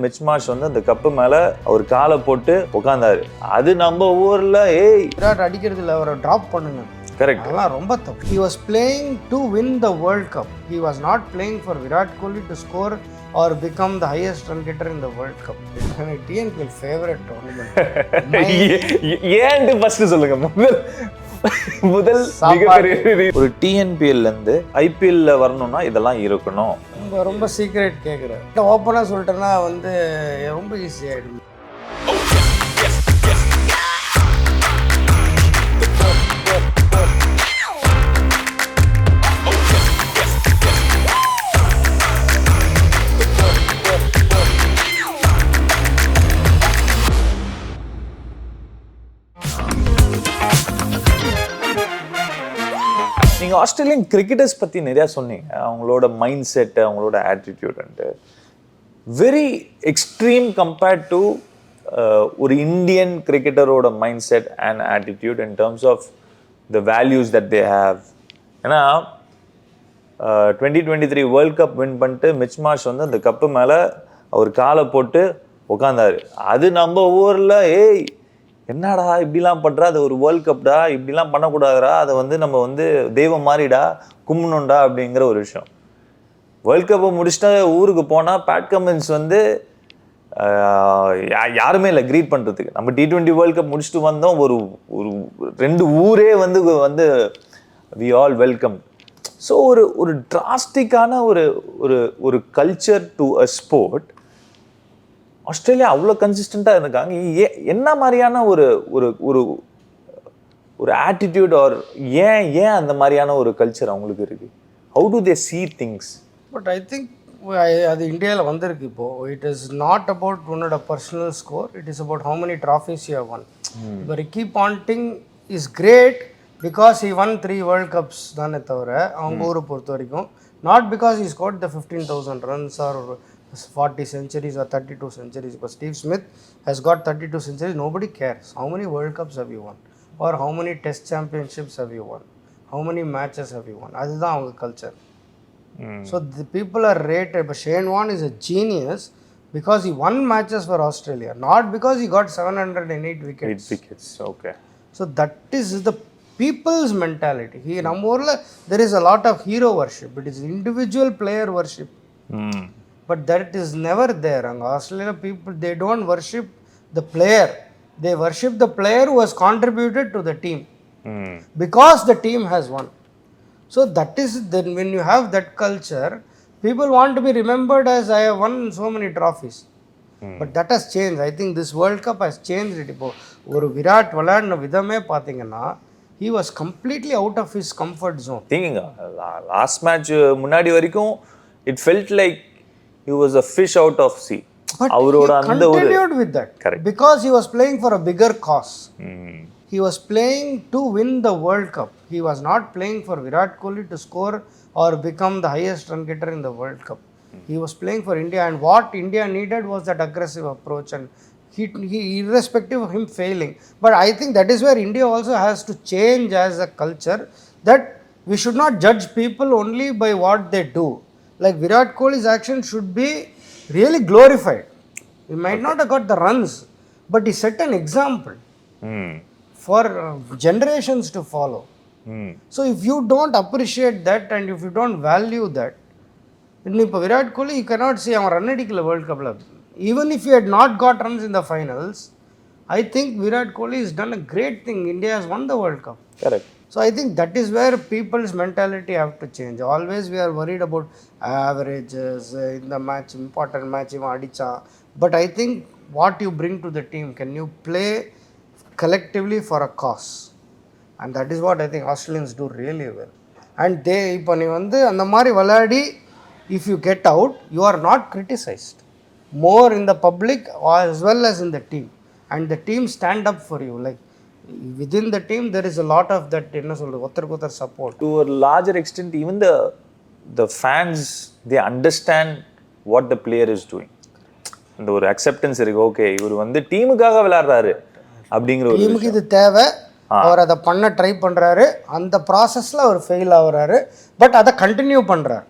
மிச் Marsh வந்து அந்த cup மேல அவர் காலை போட்டு உட்கார்ந்தாரு. அது நம்ம ஊர்ல விராட் அடிக்கிறது இல்ல, அவரை டிராப் பண்ணுங்க. கரெக்ட். அதெல்லாம் ரொம்ப தப்பு. He was playing to win the World Cup. He was not playing for Virat Kohli to score or become the highest run getter in the World Cup. TNPL favorite tournament. And first சொல்லுங்க. முதல் ஒரு டிஎன்பிஎல்ல இருந்து ஐபிஎல்ல வரணும்னா இதெல்லாம் இருக்கணும். ரொம்ப secret கேட்குறேன். ஓப்பனாக சொல்லிட்டேன்னா வந்து ரொம்ப ஈஸி ஆகிடும். நீங்கள் ஆஸ்திரேலியன் கிரிக்கெட்டர்ஸ் பற்றி நிறையா சொன்னீங்க. அவங்களோட மைண்ட் செட்டு, அவங்களோட ஆட்டிடியூடுன்ட்டு வெரி எக்ஸ்ட்ரீம் கம்பேர்ட் டு ஒரு இந்தியன் கிரிக்கெட்டரோட mindset and attitude in terms of the values that they have. ஏன்னா 2023 வேர்ல்ட் கப் வின் பண்ணிட்டு மிச் மார்ஷ் வந்து அந்த கப்பு மேலே அவர் காலை போட்டு உட்காந்தாரு. அது நம்ம ஊரில் என்னடா இப்படிலாம் பண்ணுறா, அது ஒரு வேர்ல்ட் கப்டா, இப்படிலாம் பண்ணக்கூடாதுடா, அதை வந்து நம்ம வந்து தெய்வம் மாறிடா கும்பிடணுண்டா அப்படிங்கிற ஒரு விஷயம். வேர்ல்ட் கப்பை முடிச்சுட்டா ஊருக்கு போனால் பேட் கமெண்ட்ஸ் வந்து யாருமே இல்லை க்ரீட் பண்ணுறதுக்கு. நம்ம T20 வேர்ல்ட் கப் முடிச்சுட்டு வந்தோம், ஒரு ஒரு 2 ஊரே வந்து வி ஆல் வெல்கம். ஸோ ஒரு டிராஸ்டிக்கான ஒரு culture to a sport. Australia அவ்வளோ கன்சிஸ்டண்ட்டாக இருக்காங்க. என்ன மாதிரியான ஒரு ஆட்டிடியூட் ஆர் ஏன் அந்த மாதிரியான ஒரு கல்ச்சர் அவங்களுக்கு இருக்குது? How do they see things? But I think அது இந்தியாவில் வந்திருக்கு இப்போது. இட் இஸ் நாட் அபவுட் உன்னோட personal score, it is about how many trophies you have won. இப்போ Ricky Ponting is great because he won 3 world cups தானே தவிர அவங்க ஊரை பொறுத்த வரைக்கும் not because he scored the 15,000 runs or 40 centuries or 32 centuries. Because Steve Smith has got 32 centuries, nobody cares. How many World Cups have you won? Or how many Test Championships have you won? How many matches have you won? அதுதான் அவங்க culture. So the people are rated. But Shane Warne is a genius because he won matches for Australia, not because he got 708 wickets. 8 wickets, okay. So that is the people's mentality. நம்ம ஊரில் there is a lot of hero worship. It is individual player worship. But that is never there. In Australia, people, they don't worship the player. They worship the player who has contributed to the team. Because the team has won. So that is, then when you have that culture, people want to be remembered as I have won so many trophies. But that has changed. I think this World Cup has changed it. இப்போ ஒரு விராட் விளையாடின விதமே பார்த்தீங்கன்னா he was completely out of his comfort zone. Thinking last match முன்னாடி வரைக்கும் it felt like he was a fish out of sea. But he continued with that. Correct. Because he was playing for a bigger cause. He was playing to win the World Cup. He was not playing for Virat Kohli to score or become the highest run getter in the World Cup. He was playing for India, and what India needed was that aggressive approach, and he irrespective of him failing. But I think that is where India also has to change as a culture, that we should not judge people only by what they do. Like Virat Kohli's action should be really glorified. He might not have got the runs, but he set an example for generations to follow. So if you don't appreciate that and if you don't value that, then இப்போ Virat Kohli, you cannot say அவன் run அடிக்கல world கப்பில். Even if he had not got runs in the finals, I think Virat Kohli has done a great thing. India has won the World Cup. Correct. So I think that is where people's mentality have to change. Always we are worried about averages in the match, important match இவன் அடிச்சான். But I think what you bring to the team, can you play collectively for a cause? And that is what I think Australians do really well. And they, இப்போ நீ வந்து அந்த மாதிரி விளையாடி if you get out, you are not criticized. More in the public as well as in the team. And the team stand up for you. Like within the team there is a lot of that, என்ன சொல்றது, ஒருத்தருக்கு ஒருத்தர் support. To a larger extent, even the fans, they understand what the player is doing. இந்த ஒரு acceptance இருக்கு. Okay, இவர் வந்து டீமுக்காக விளையாடுறாரு அப்படிங்கிற ஒரு டீமுக்கு இது தேவை, அவர் அதை பண்ண ட்ரை பண்ணுறாரு, அந்த ப்ராசஸில் அவர் ஃபெயில் ஆகுறாரு, பட் அதை கண்டினியூ பண்ணுறாரு.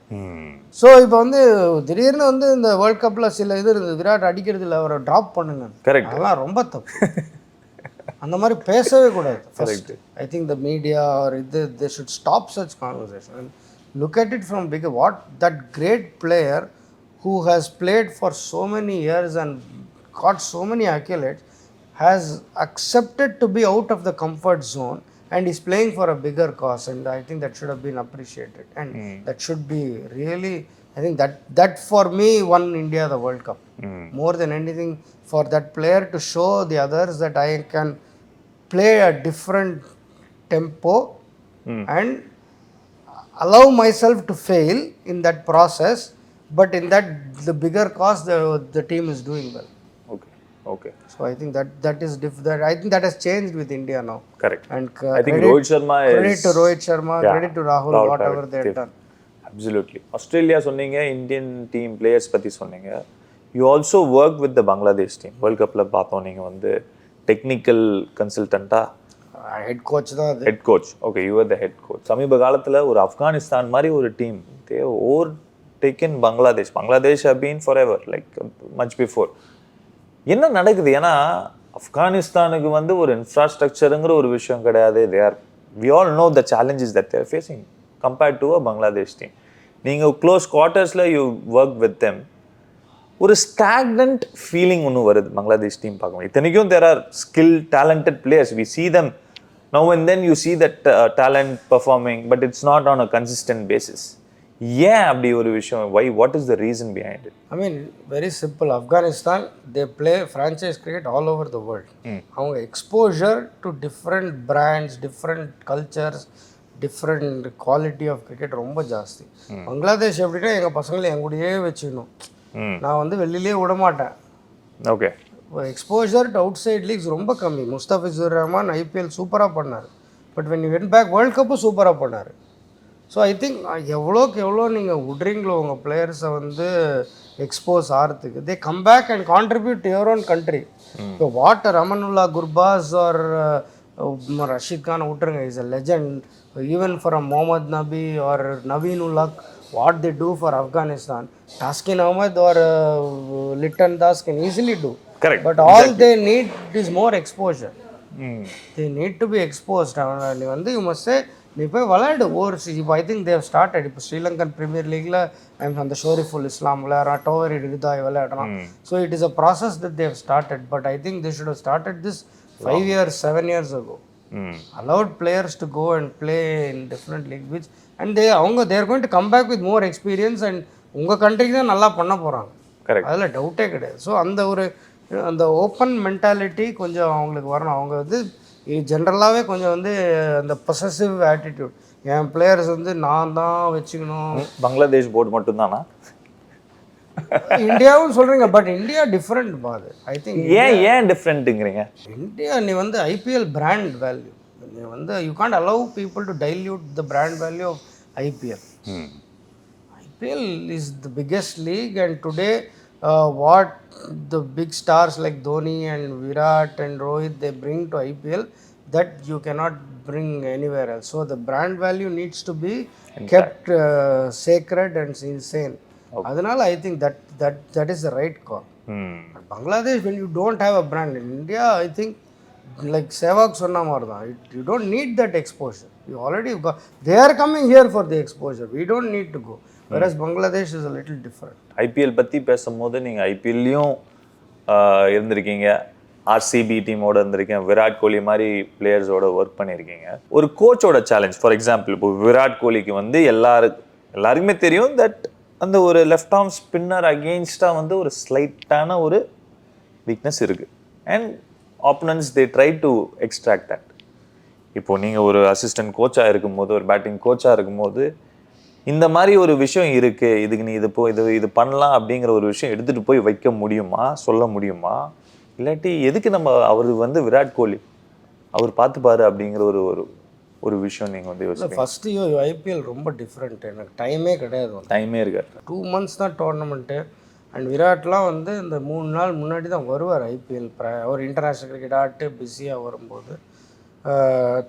ஸோ இப்போ வந்து திடீர்னு வந்து இந்த வேர்ல்ட் கப்பில் சில இது இருந்தது, விராட் அடிக்கிறதுல அவரை ட்ராப் பண்ணுங்க, கரெக்ட். அதெல்லாம் ரொம்ப தப்பு. அந்த மாதிரி பேசவே கூடாது. First I think the media are இது they should stop such conversation, look at it from big what that great player who has played for so many years and got so many accolades has accepted to be out of the comfort zone and is playing for a bigger cause, and I think that should have been appreciated, and that should be really, I think that for me won India the World Cup more than anything, for that player to show the others that I can play a different tempo and allow myself to fail in that process, but in that the bigger cause the team is doing well. Okay. So I think that is that I think that has changed with India now. Correct. And I think Rohit Sharma credit to Rohit Sharma, credit to Rahul, whatever they have done. Absolutely. Australia சொன்னீங்க, Indian team players பத்தி சொன்னீங்க. You also work with the Bangladesh team. World Cupல பார்த்தோம், நீங்க வந்து technical கன்சல்டண்டா, head coach தான் அது. Head coach. Okay, you are the head coach. சமீப காலத்தில் ஒரு ஆப்கானிஸ்தான் மாதிரி ஒரு team they overtaken Bangladesh. Bangladesh have been forever, like much before. என்ன நடக்குது? ஏன்னா ஆப்கானிஸ்தானுக்கு வந்து ஒரு இன்ஃப்ராஸ்ட்ரக்சருங்கிற ஒரு விஷயம் கிடையாது. They are, we all know the challenges that they're facing compared to a Bangladesh team. நீங்கள் க்ளோஸ் குவார்ட்டர்ஸில் யூ ஒர்க் வித் தெம். ஒரு ஸ்டாக்னன்ட் ஃபீலிங் ஒன்று வருது பங்களாதேஷ் டீம் பார்க்கணும். இத்தனைக்கும் there are skill talented players. We see them now and then, you see that talent performing, but it's not on a consistent basis. ஏன் அப்படி ஒரு விஷயம்? why, what is the reason behind it? I mean, very simple. Afghanistan, they play franchise cricket all over the world. அவங்க exposure to different brands, different cultures, different quality of cricket ரொம்ப ஜாஸ்தி. பங்களாதேஷ் எப்படின்னா எங்கள் பசங்களை என் கூடயே வச்சுக்கணும், நான் வந்து வெளியிலே விட மாட்டேன். Okay. Exposure to outside leagues ரொம்ப கம்மி. முஸ்தபிசுர் ரஹ்மான் ஐபிஎல் சூப்பராக பண்ணார், but when you went back world cup சூப்பராக பண்ணார். ஸோ ஐ திங்க் எவ்வளோக்கு எவ்வளோ நீங்கள் விட்றீங்களோ உங்கள் பிளேயர்ஸை வந்து எக்ஸ்போஸ் ஆகிறதுக்கு, they come back and contribute to your own country. இப்போ வாட் ரமனுல்லா குர்பாஸ் ஆர் ரஷீத் கானை விட்டுருங்க, is a legend. Even for a Mohammad Nabi or Naveen Ul-Haq, what they do for Afghanistan, Taskin Ahmed or Litton Das can easily do. Correct. But all they need is more exposure. They need to be exposed. நீ வந்து you must say, நீ போய் விளையாடு Overseas. இப்போ I think Dev started. இப்போ Sri Lankan premier லீக்ல அந்த ஷோரிஃபுல் இஸ்லாம் விளையாடுறான், டோவர் இடுதாய் விளையாடுறான். So it is a process that they started, but I think they should have started this 5 years 7 years ago. Allowed players to go and play in different leagues, which and they are going to come back with more experience, and உங்கள் கண்ட்ரிக்கு தான் நல்லா பண்ண போகிறாங்க. Correct. அதில் டவுட்டே கிடையாது. So அந்த ஓப்பன் மென்டாலிட்டி கொஞ்சம் அவங்களுக்கு வரணும். அவங்க வந்து ஜென்ரலாகவே கொஞ்சம் வந்து அந்த பொசசிவ் ஆட்டிடியூட், என் பிளேயர்ஸ் வந்து நான் தான் வச்சுக்கணும். பங்களாதேஷ் போர்டு மட்டும்தானா? இந்தியாவும் சொல்கிறீங்க, பட் இந்தியா டிஃப்ரெண்ட் பாது. ஐ திங்க் ஏன் டிஃப்ரெண்ட்டுங்கிறீங்க? இந்தியா நீ வந்து ஐபிஎல் பிராண்ட் வேல்யூ, நீ வந்து you can't allow people to dilute the brand value of IPL. IPL is the biggest league, and today what the big stars like Dhoni and Virat and Rohit they bring to IPL, that you cannot bring anywhere else. So the brand value needs to be kept sacred and insane. Adhanal I think that is the right call. Bangladesh, when you don't have a brand, in India I think like Sehwag சொன்ன மாதிரி தான், you don't need that exposure. You already got, they are coming here for the exposure, we don't need to go. Whereas Bangladesh is a little different. IPL பற்றி பேசும்போது நீங்கள் ஐபிஎல்லையும் இருந்திருக்கீங்க, RCB டீமோட இருந்திருக்கீங்க, விராட் கோலி மாதிரி பிளேயர்ஸோட ஒர்க் பண்ணியிருக்கீங்க. ஒரு கோச்சோட சேலஞ்ச், ஃபார் எக்ஸாம்பிள் இப்போ விராட் கோலிக்கு வந்து எல்லாருக்குமே தெரியும் தட் அந்த ஒரு லெஃப்ட் ஆர்ம் ஸ்பின்னர் அகெயின்ஸ்டாக வந்து ஒரு ஸ்லைட்டான ஒரு வீக்னஸ் இருக்குது, and opponents they try to extract that. இப்போது நீங்கள் ஒரு அசிஸ்டன்ட் கோச்சாக இருக்கும்போது, ஒரு பேட்டிங் கோச்சாக இருக்கும்போது, இந்த மாதிரி ஒரு விஷயம் இருக்குது, இதுக்கு நீ இது பண்ணலாம் அப்படிங்கிற ஒரு விஷயம் எடுத்துகிட்டு போய் வைக்க முடியுமா, சொல்ல முடியுமா? இல்லாட்டி எதுக்கு நம்ம அவர் வந்து விராட் கோலி அவர் பார்த்துப்பாரு அப்படிங்கிற ஒரு விஷயம் நீங்கள் வந்து யோசிச்சு? ஃபஸ்ட்டு ஐபிஎல் ரொம்ப டிஃப்ரெண்ட். எனக்கு டைமே கிடையாது, டைமே இருக்காது. 2 months தான் டோர்னமெண்ட்டு. அண்ட் விராட்லாம் வந்து இந்த 3 நாள் முன்னாடி தான் வருவார் ஐபிஎல். அவர் இன்டர்நேஷ்னல் கிரிக்கெட் ஆட்டு பிஸியாக வரும்போது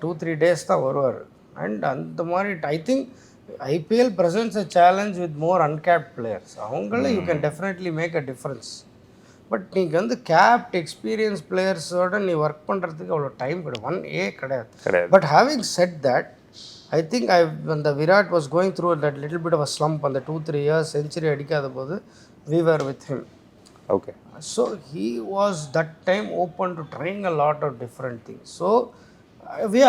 2-3 days தான் வருவார். அண்ட் அந்த மாதிரி I think IPL presents a challenge with more uncapped players. அவங்கள you can definitely make a difference. But நீங்கள் வந்து கேப்ட் எக்ஸ்பீரியன்ஸ் பிளேயர்ஸோட நீ ஒர்க் பண்ணுறதுக்கு அவ்வளோ டைம் கிடையாது. கிடையாது. But having said that, I think அந்த Virat was going through that little bit of a slump. அந்த 2-3 இயர்ஸ் செஞ்சுரி அடிக்காத போது we were with him. Okay. So he was that time open to trying a lot of different things. So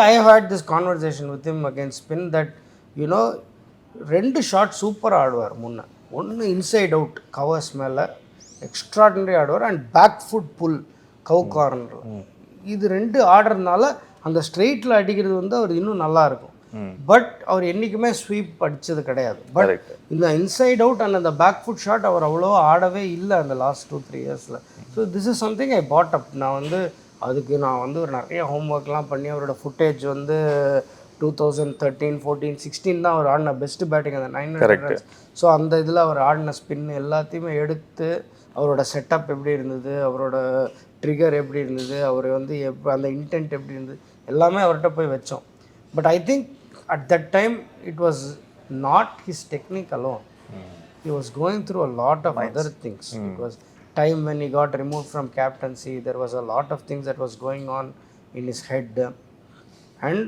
I have had this conversation with him against spin that, you know, 2 shot super ஆடுவார் முன்ன. ஒன்று inside out covers மேலே extraordinary ஆடுவார், and back foot pull cow corner. இது 2 ஆடுறதுனால அந்த ஸ்ட்ரெயிட்டில் அடிக்கிறது வந்து அவர் இன்னும் நல்லாயிருக்கும். பட் அவர் என்றைக்குமே ஸ்வீப் அடித்தது கிடையாது. பட் இந்த இன்சைட் அவுட் அண்ட் அந்த பேக் ஃபுட் ஷாட் அவர் அவ்வளோ ஆடவே இல்லை அந்த லாஸ்ட் 2-3 இயர்ஸில். So this is something I put up. நான் வந்து அதுக்கு நான் வந்து ஒரு நிறைய ஹோம்ஒர்க்லாம் பண்ணி அவரோட ஃபுட்டேஜ் வந்து 2013, 14, 16 தான் அவர் ஆடின பெஸ்ட் பேட்டிங் அந்த 900 ஸோ அந்த இதில் அவர் ஆடின ஸ்பின் எல்லாத்தையுமே எடுத்து அவரோட செட்டப் எப்படி இருந்தது, அவரோட ட்ரிகர் எப்படி இருந்தது, அவர் வந்து அந்த இன்டென்ட் எப்படி இருந்தது எல்லாமே அவர்கிட்ட போய் வச்சோம். But I think at that time it was not his technique alone. He was going through a lot of other things. It was time when he got removed from captaincy. There was a lot of things that was going on in his head. And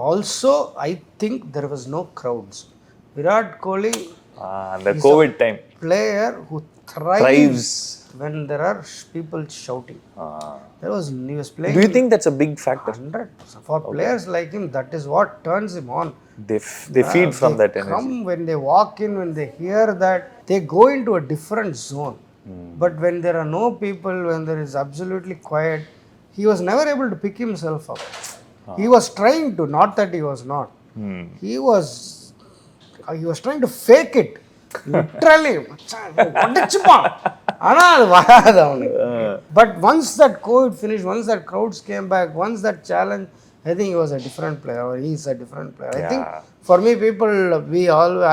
also I think there was no crowds. Virat Kohli the COVID time player who thrives when there are people shouting. He was playing. Do you think that's a big factor? 100%. For players like him, that is what turns him on. They feed from that energy. Come when they walk in, when they hear that, they go into a different zone. But when there are no people, when there is absolutely quiet, he was never able to pick himself up. He was trying to, not that he was not. He was trying to fake it. Literally உடைச்சுப்பான், ஆனால் அது வராது அவனுக்கு. But once that Covid finish, once that crowds came back, once that challenge, I think he was a different player, or he is a different player. I think for me, people,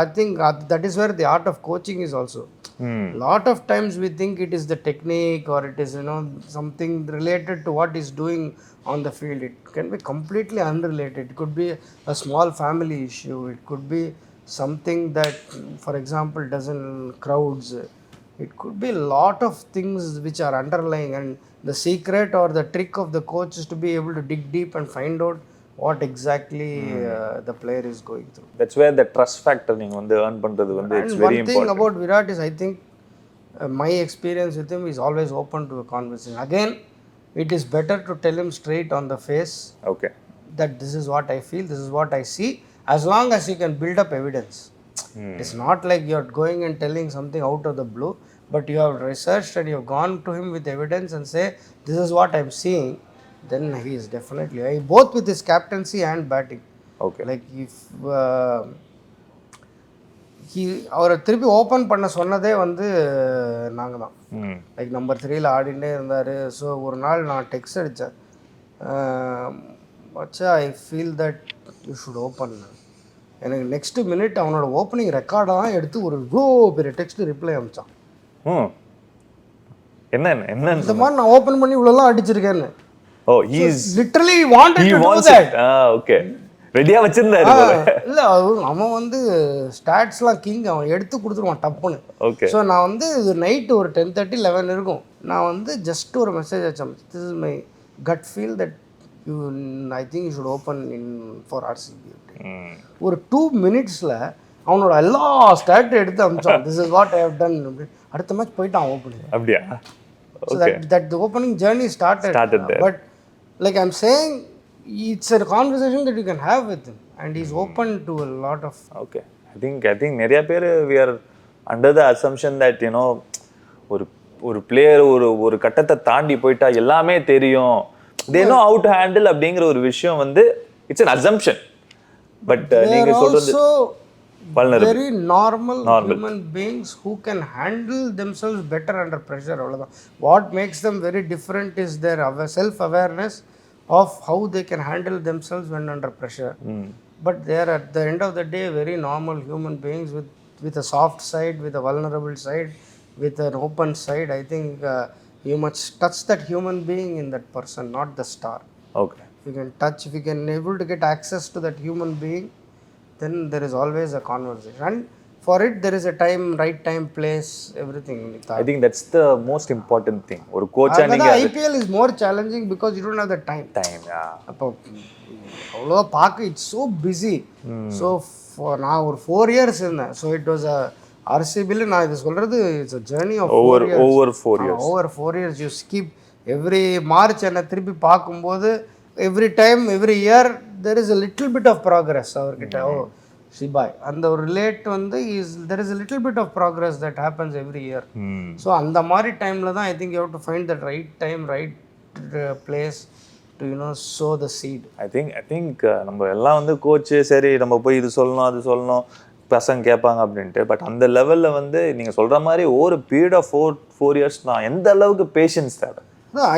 I think that is where the art of coaching is also. Lot of times we think it is the technique, or it is, you know, something related to what he's doing on the field. It can be completely unrelated. It could be a small family issue. It could be something that, for example, doesn't crowds. It could be a lot of things which are underlying, and the secret or the trick of the coach is to be able to dig deep and find out what exactly the player is going through. That's where the trust factor நீங்க வந்து earn பண்றது வந்து it's very important. One thing about Virat is, I think my experience with him is always open to a conversation. Again, it is better to tell him straight on the face, okay, that this is what I feel, this is what I see, as long as you can build up evidence. It's not like you're going and telling something out of the blue, but you have researched and you have gone to him with evidence and say, this is what I'm seeing, then he is definitely, both with his captaincy and batting. Okay. Like if அவரை திருப்பி open பண்ண சொன்னதே வந்து நாங்கள் தான். Like number 3ல ஆடிட்டே இருந்தார். So ஒரு நாள் நான் டெக்ஸ்ட் அடித்தேன், வச்சா I feel that you should open. எனக்கு நெக்ஸ்ட் மினிட் அவனோட ஓப்பனிங் ரெக்கார்டை தான் எடுத்து ஒரு இவ்வளோ பெரிய டெக்ஸ்ட் ரிப்ளை அனுப்பிச்சான். என்ன இந்த மாதிரி நான் ஓப்பன் பண்ணி இவ்வளோலாம் அடிச்சிருக்கேன்னு. Oh he is literally wanted to do that. Okay, ரெடியா வச்சிருந்தாரு. இல்ல அவன் வந்து ஸ்டாட்ஸ்லாம் கிங், அவன் எடுத்து கொடுத்துருவான் டப்புன்னு. ஓகே. ஸோ நான் வந்து நைட்டு ஒரு 10:30, 11 இருக்கும். நான் வந்து ஜஸ்ட் ஒரு மெசேஜ் வச்சேன், this is my gut feel that I think you should open in for RCB. ஒரு 2 மினிட்ஸில் அவனோட எல்லா ஸ்டாட்டும் எடுத்து அனுப்பிச்சான். This is what I have done. அடுத்த மேட்ச் போயிட்டான் ஓப்பனிங். அப்படியா? So that the opening journey started there. But like I'm saying, it's a conversation that you can have with him, and he's open to a lot of. Okay, I think நிறைய பேர் we are under the assumption that, you know, ஒரு player ஒரு கட்டத்தை தாண்டி போயிட்டா எல்லாமே தெரியும், they know how to handle அப்படிங்கிற ஒரு விஷயம் வந்து it's an assumption. But நீங்க சொல்றது vulnerable, very normal human beings who can handle themselves better under pressure. What makes them very different is their self-awareness of how they can handle themselves when under pressure. But they are at the end of the day very normal human beings with a soft side, with a vulnerable side, with an open side. I think you must touch that human being in that person, not the star. Okay. If you can touch, if you can able to get access to that human being, then there is always a conversation. And for it, there is a time, right time, place, everything. I think that's the most important thing. ஒரு கோச்சா நீங்க IPL is more challenging because you don't have the time. அப்போ அவ்வளோ பார்க்க it's so busy. So நான் ஒரு 4 years இருந்தேன். So it was a RCBயில் நான் இது சொல்கிறது it's a journey of over 4 years. Over 4 years you skip every March என்னை திருப்பி பார்க்கும்போது every time every year there is a little bit of progress அவர்கிட்ட. சிபாய் அந்த ஒரு ரிலேட் வந்து there is a little bit of progress that happens every year. So அந்த மாதிரி டைமில் தான் I think you have to find that right time, right place to sow the seed. I think நம்ம எல்லாம் வந்து கோச்சு சரி நம்ம போய் இது சொல்லணும் அது சொல்லணும் பசங்க கேட்பாங்க அப்படின்ட்டு. பட் அந்த லெவலில் வந்து நீங்கள் சொல்கிற மாதிரி ஒரு பீரியட் ஆஃப் 4 years தான் எந்த அளவுக்கு பேஷன்ஸ் தேவை.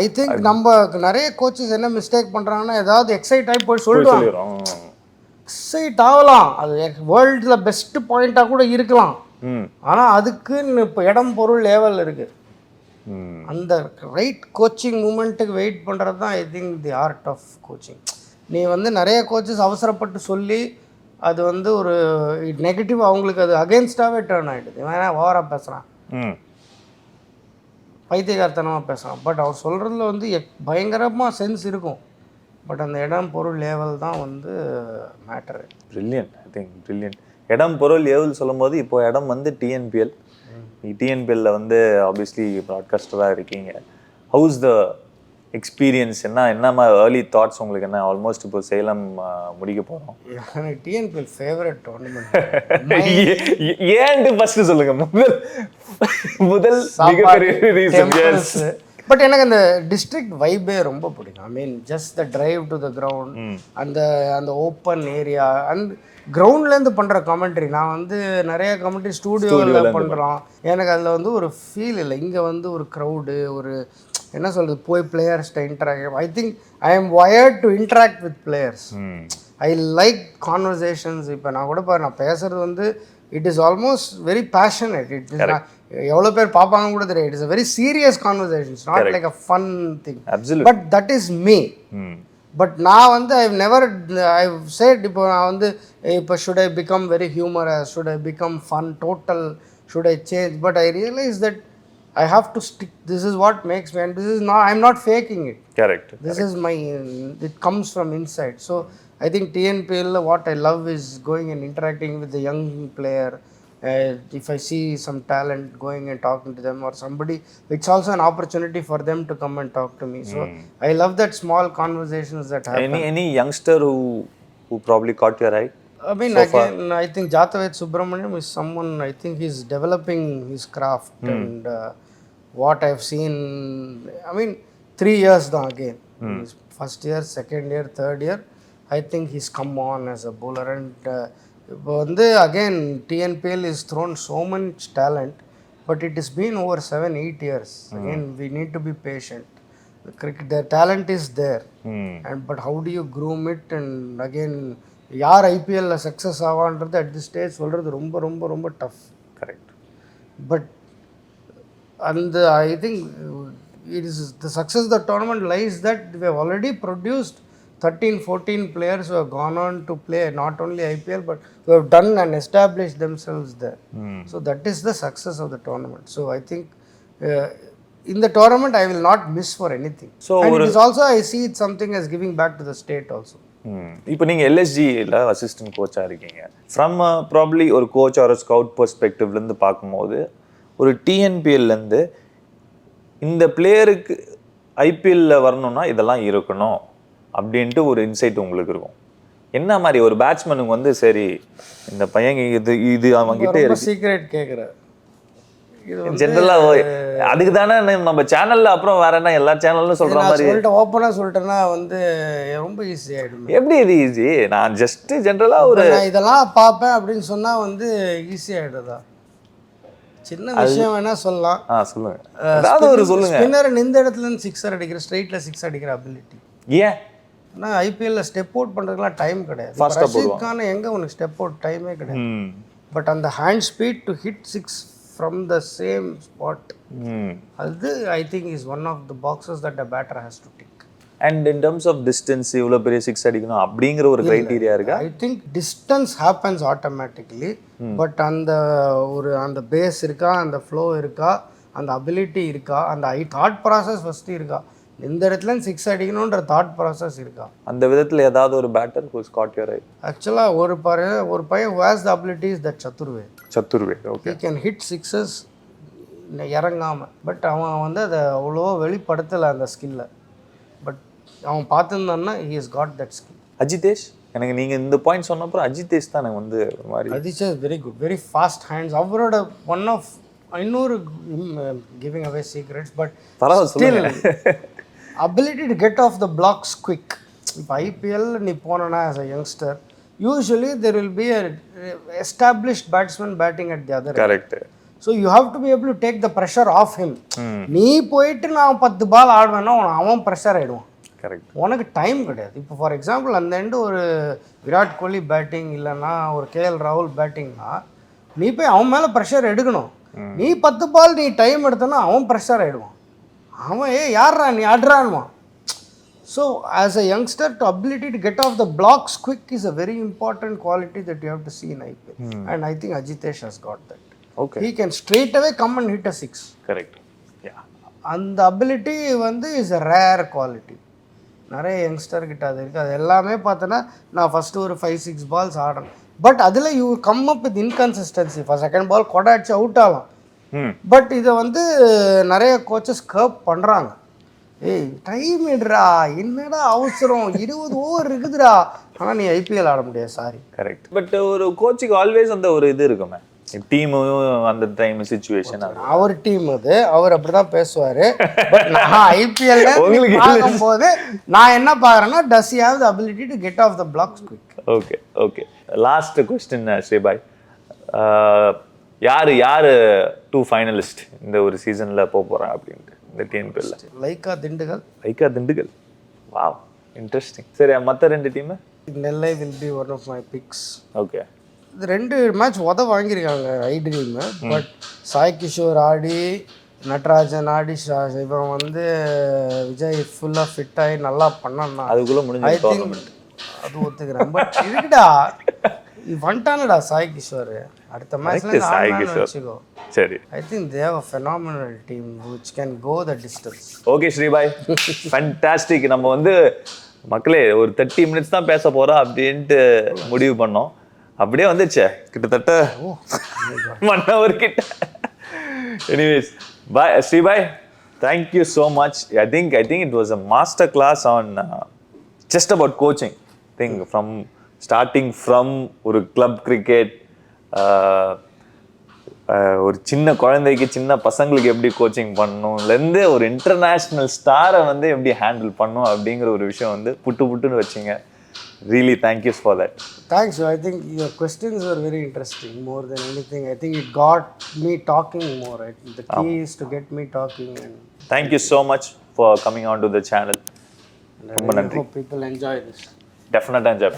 ஐ திங்க் நம்ம நிறைய கோச்சஸ் என்ன மிஸ்டேக் பண்ணுறாங்கன்னா ஏதாவது எக்ஸைட் ஆகி போய் சொல்லிடுவாங்க. எக்ஸைட் ஆகலாம், அது வேர்ல்டில் பெஸ்ட்டு பாயிண்ட்டாக கூட இருக்கலாம். ஆனால் அதுக்குன்னு இப்போ இடம் பொருள் லேவல் இருக்குது. அந்த ரைட் கோச்சிங் மூமெண்ட்டுக்கு வெயிட் பண்ணுறது தான் I think the art of coaching. நீ வந்து நிறைய கோச்சஸ் அவசரப்பட்டு சொல்லி அது வந்து ஒரு நெகட்டிவ் அவங்களுக்கு அது அகெயின்ஸ்டாகவே டேர்ன் ஆகிடுது. வேணா ஓவராக பேசுகிறான், பைத்தியகார்த்தனமாக பேசுகிறான். பட் அவர் சொல்கிறதுல வந்து பயங்கரமாக சென்ஸ் இருக்கும். பட் அந்த இடம் பொருள் லேவல் தான் வந்து matter. Brilliant. I think brilliant. இடம் பொருள் லேவல் சொல்லும் போது இப்போ இடம் வந்து டிஎன்பிஎல்ல வந்து ஆப்வியஸ்லி ப்ராட்காஸ்டராக இருக்கீங்க. How's the experience? என்ன ஏர்லி தாட்ஸ் உங்களுக்கு? என்ன ஆல்மோஸ்ட் இப்போ சேலம் முடிக்க போகிறோம். TNPL favourite tournament. ஏன்ட்டு ஃபர்ஸ்ட் சொல்லுங்க. முதல் பட் எனக்கு அந்த டிஸ்ட்ரிக்ட் வைபே ரொம்ப பிடிக்கும். I mean just the drive to the ground, அந்த ஓப்பன் ஏரியா அண்ட் கிரவுண்ட்லேருந்து பண்ணுற கமெண்ட்ரி. நான் வந்து நிறைய கமெண்ட்ரி ஸ்டூடியோவில் பண்ணுறோம். எனக்கு அதில் வந்து ஒரு ஃபீல் இல்லை. இங்கே வந்து ஒரு க்ரௌடு, ஒரு என்ன சொல்கிறது, போய் பிளேயர்ஸ்கிட்ட interact. I think I am wired to interact with players. I like conversations. இப்போ நான் கூட பாரு நான் பேசுகிறது வந்து it is almost very passionate. It is எவ்வளோ பேர் பார்ப்பாங்க கூட தெரியாது. It is a very serious conversations, not like a fun thing. But that is me. But நான் வந்து ஐ சேட் இப்போ நான் வந்து இப்போ should I become very humorous, should I become fun, total should I change? But I realise that I have to stick. This is what makes me, and this is not, I'm not faking it. Correct. This is my, it comes from inside. So I think TNPL, what I love is going and interacting with the young player. If I see some talent, going and talking to them, or somebody, it's also an opportunity for them to come and talk to me. So I love that small conversations that happen. Any youngster who probably caught your eye? I mean, so again, I think Jathavet Subramaniam is someone, I think he's developing his craft. And what I've seen, I mean, 3 years though again. His first year, second year, third year, I think he's come on as a bowler. And again, TNPL is thrown so much talent, but it has been over 7-8 years. Again, we need to be patient. The talent is there. But how do you groom it? And again, யார் ஐபிஎல்லில் success ஆவான்றது at the stage சொல்கிறது ரொம்ப ரொம்ப ரொம்ப tough. Correct. But அந்த I think it is the success the tournament lies that we have already produced 13-14 players who have gone on to play not only IPL but who have done and established themselves there. So that is the success of the tournament. So I think in the tournament I will not miss for anything. So and it is also, I see it something as giving back to the state also. இப்போ நீங்கள் எல்எஸ்ஜியில் assistant கோச்சாக இருக்கீங்க. From probably ஒரு coach ஒரு scout பெர்ஸ்பெக்டிவ்லேருந்து பார்க்கும்போது ஒரு டிஎன்பிஎல்லேருந்து இந்த பிளேயருக்கு ஐபிஎல்லில் வரணும்னா இதெல்லாம் இருக்கணும் அப்படின்ட்டு ஒரு இன்சைட் உங்களுக்கு இருக்கும். என்ன மாதிரி ஒரு பேட்ஸ்மேனுக்கு வந்து சரி இந்த பையன் இது அவங்ககிட்ட சீக்ரெட் கேட்குற ஜென்ரலாக அதுக்கு தானே நம்ம சேனலில் அப்புறம் வேற என்ன எல்லா சேனல்லும் சொல்கிற மாதிரி ஓப்பனாக சொல்லிட்டேன்னா வந்து ரொம்ப ஈஸி ஆகிடும். எப்படி இது ஈஸி? நான் ஜஸ்ட் ஜென்ரலாக ஒரு இதெல்லாம் பார்ப்பேன் அப்படின்னு சொன்னால் வந்து ஈஸி ஆகிடுதா? சின்ன விஷயம் வேணா சொல்லலாம். சொல்லுங்க, அதாவது ஒரு சொல்லுங்க. ஸ்பின்னர் இந்த இடத்துல இருந்து சிக்ஸர் அடிக்கிற, ஸ்ட்ரைட்டில் சிக்ஸ் அடிக்கிற அபிலிட்டி. ஏன்? ஆனால் ஐபிஎல்ல ஸ்டெப் அவுட் பண்ணுறதுக்குலாம் டைம் கிடையாது. ரஷீத் கான் எங்கே உனக்கு ஸ்டெப் அவுட் டைமே கிடையாது. பட் அந்த hand speed to hit six from the same spot, அது I think is one of the boxes that a batter has to tick. And in terms of distance இவ்வளோ பெரிய six அடிக்கணும் அப்படிங்கிற ஒரு criteria இருக்கா? I think distance happens automatically. But அந்த pace இருக்கா, அந்த ஃப்ளோ இருக்கா, அந்த அபிலிட்டி இருக்கா, அந்த தாட் ப்ராசஸ் ஃபஸ்ட்டு இருக்கா, இந்த இடத்துல சிக்ஸ் அடிக்கணுன்ற தாட் ப்ராசஸ் இருக்கா? அந்த விதத்தில் ஏதாவது ஒரு batter who's got your eye? ஆக்சுவலாக ஒரு பையன் who has the ability is that சத்துருவே. Okay. he can hit sixes இறங்காமல். பட் அவன் வந்து அதை அவ்வளோ வெளிப்படுத்தலை அந்த ஸ்கில்லை. பட் அவன் பார்த்துருந்தான்னா he has got that skill. Ajitesh, எனக்கு நீங்கள் இந்த பாயிண்ட் சொன்னப்பறம் அஜிதேஷ் தான் எனக்கு வந்து ஒரு மாதிரி. Ajitesh very good, very fast hands. அவரோட ஒன் ஆஃப் இன்னொரு கிவிங் அவே சீக்ரெட்ஸ், பட் பரவாயில்ல ability to get off the blocks quick. இப்போ ஐபிஎல் நீ போனா as a youngster, usually there will be a established batsman batting at the other end. Correct. So you have to be able to take the pressure off him. நீ போயிட்டு நான் 10 பால் ஆடுவேன்னா அவன் pressure ஆகிடுவான். Correct. உனக்கு time கிடையாது. இப்போ for example அந்த end ஒரு Virat Kohli batting இல்லைன்னா ஒரு கேஎல் ராகுல் பேட்டிங்னா நீ போய் அவன் மேலே ப்ரெஷர் எடுக்கணும். நீ 10 பால் நீ டைம் எடுத்தனா அவன் ப்ரெஷர் ஆகிடுவான். அவன் யாரா நீ ஆடுறான்வான். So as a youngster to ability to get off the blocks quick is a very important quality that you have to see in IPL. And I think Ajitesh has got that. Okay. He can straight away come and hit a six. Correct. Yeah. அந்த ability வந்து is a rare quality. நிறைய யங்ஸ்டர்கிட்ட அது இருக்குது. அது எல்லாமே பார்த்தோன்னா நான் first ஒரு 5-6 பால்ஸ் ஆடுறேன். பட் அதில் you come up with inconsistency. For second ball கொடை அடிச்சு அவுட் ஆகலாம். பட் இதை வந்து நிறைய கோச்சஸ் கர்ப் பண்ணுறாங்க. ஏய் டைம் எடுறா, என்னடா அவசரம், 20 ஓவர் இருக்குதுடா, ஆனால் நீ ஐபிஎல் ஆட முடியாது. சாரி. கரெக்ட். பட் ஒரு கோச்சுக்கு ஆல்வேஸ் அந்த ஒரு இது இருக்குமே, டீமும் அந்த டைம் சிச்சுவேஷன். அவர் டீம் அது, அவர் அப்படி தான் பேசுவார். பட் நான் ஐபிஎல் பார்க்கும்போது நான் என்ன பார்க்குறேன்னா, does you have the ability to get off the blocks quick. Okay okay. Last question ஸ்ரீபாய், யார் 2 ஃபைனலிஸ்ட் இந்த ஒரு சீசனில் போகிறாங்க அப்படின்ட்டு இந்த டிஎன்பிஎல்ல? லைக்கா திண்டுக்கல். Wow, interesting. சரி, மற்ற 2 team? Nellai will be one of my picks. Okay. இது 2 மேட்ச் வாங்கியிருக்காங்க iDream. But Sai Kishore ஆடி, நட்ராஜன் ஆடி, இவன் வந்து விஜய் ஃபுல்லாக ஃபிட் ஆகி நல்லா பண்ணான்னா அதுக்குள்ளே முடிஞ்சு. ஐ திங்க் அது ஒத்துக்கிறேன். பட் இருக்குடா, வந்துட்டானடா சாய் கிஷோர். அடுத்த மேட்ச்ல சாய் கிஷோர் வச்சுக்கோ. சரி. I think they have a phenomenal team which can go the distance. Okay ஸ்ரீபாய், ஃபேண்டாஸ்டிக். நம்ம வந்து மக்களே ஒரு 30 மினிட்ஸ் தான் பேச போகிறோம் அப்படின்ட்டு முடிவு பண்ணோம். அப்படியே வந்துச்சே கிட்டத்தட்ட 1 hour கிட்ட. எனிவேஸ், பாய் ஸ்ரீபாய், thank you so much. I think it was a master class on just about coaching thing, from starting from ஒரு கிளப் கிரிக்கெட், ஒரு சின்ன குழந்தைக்கு சின்ன பசங்களுக்கு எப்படி கோச்சிங் பண்ணணும்லேருந்து ஒரு இன்டர்நேஷ்னல் ஸ்டாரை வந்து எப்படி ஹேண்டில் பண்ணும் அப்படிங்கிற ஒரு விஷயம் வந்து புட்டுன்னு வச்சிங்க. Really, thank you for that. Thanks. I think your questions were very interesting. More than anything, I think it got me talking more. Right? The key is to get me talking. And thank you so much for coming on to the channel. I hope people enjoy this. Definitely enjoy.